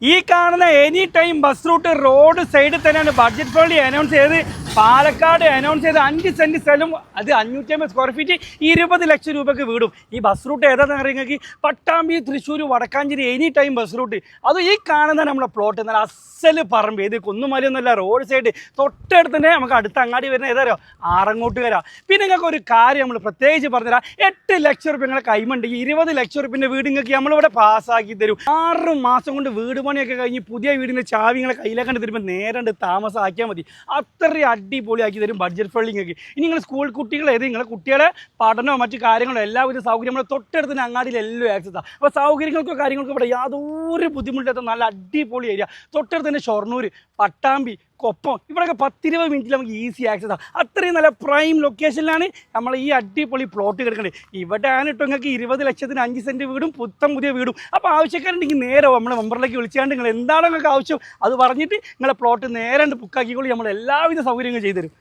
ഈ കാണുന്ന any time bus root road സൈഡിൽ തന്നെയാണ് ബഡ്ജറ്റ് ഫ്രണ്ട്ലി അനൗൺസ് ചെയ്ത് പാലക്കാട് അനൗൺസ് ചെയ്ത് 5 സെന്റ് സ്ഥലം അത് 550 സ്ക്വയർ ഫീറ്റ് 20 ലക്ഷം രൂപയ്ക്ക് വീടും. ഈ ബസ് റൂട്ട് ഏതാണെന്ന് അറിയുമെങ്കിൽ Pattambi Thrissur Vadakkanchery any time bus route. അത് ഈ കാണുന്ന നമ്മളെ പ്ലോട്ട് എന്നാൽ അസല് പറമ്പ് ഇത് കുന്നുമലയൊന്നുമല്ല, റോഡ് സൈഡ് തൊട്ടടുത്ത് തന്നെ നമുക്ക് അടുത്ത അങ്ങാടി വരുന്ന ഏതാരോ ആറങ്ങോട്ടുകര. പിന്നെ നിങ്ങൾക്ക് ഒരു കാര്യം നമ്മൾ പ്രത്യേകിച്ച് പറഞ്ഞുതരാം, 8 ലക്ഷം റുപ്യ നിങ്ങളെ കൈമുണ്ട് 20 ലക്ഷം റുപ്യൻ്റെ വീട് നിങ്ങൾക്ക് നമ്മളിവിടെ പാസ്സാക്കി തരും. 6 മാസം കൊണ്ട് വീട് പണിയൊക്കെ കഴിഞ്ഞ് പുതിയ വീടിൻ്റെ ചാവി നിങ്ങളെ കയ്യിലേക്കണ്ട് തരുമ്പോൾ നേരണ്ട് താമസമാക്കിയാൽ മതി. അത്രയും അടിപൊളിയാക്കി തരും ബഡ്ജറ്റ് ഫ്രണ്ട്ലിങ്ങൾക്ക്. ഇനി നിങ്ങൾ സ്കൂൾ കുട്ടികൾ ഏത് നിങ്ങളെ കുട്ടികളെ പഠനമോ മറ്റു കാര്യങ്ങളോ എല്ലാവിധ സൗകര്യം നമ്മൾ തൊട്ടടുത്ത് തന്നെ അങ്ങാടിയിൽ എല്ലാം ആക്സസ് ആണ്. അപ്പോൾ സൗകര്യങ്ങൾക്കോ കാര്യങ്ങൾക്കോ ഇവിടെ യാതൊരു ബുദ്ധിമുട്ടില്ലാത്ത നല്ല അടിപൊളി ഏരിയ. തൊട്ടടുത്ത് തന്നെ ഷൊർണൂർ, പട്ടാമ്പി, കൊപ്പം ഇവിടെയൊക്കെ 10-20 മിനിറ്റിൽ നമുക്ക് ഈസി ആക്സസ് ആണ്. അത്രയും നല്ല പ്രൈം ലൊക്കേഷനിലാണ് നമ്മൾ ഈ അടിപൊളി പ്ലോട്ട് കിടക്കുന്നത്. ഇവിടെയാണ് കേട്ടോ നിങ്ങൾക്ക് 20 ലക്ഷത്തിന് 5 സെൻറ്റ് വീടും പുതിയ വീടും. അപ്പോൾ ആവശ്യക്കാരുണ്ടെങ്കിൽ നേരെ നമ്മളെ മെമ്പറിലേക്ക് വിളിച്ചാണ്ട് നിങ്ങൾ എന്താണ് നിങ്ങൾക്ക് ആവശ്യം അത് പറഞ്ഞിട്ട് നിങ്ങളെ പ്ലോട്ട് നേരെ ബുക്കാക്കിക്കോളി. നമ്മൾ എല്ലാവിധ സൗകര്യങ്ങളും ചെയ്തു തരും.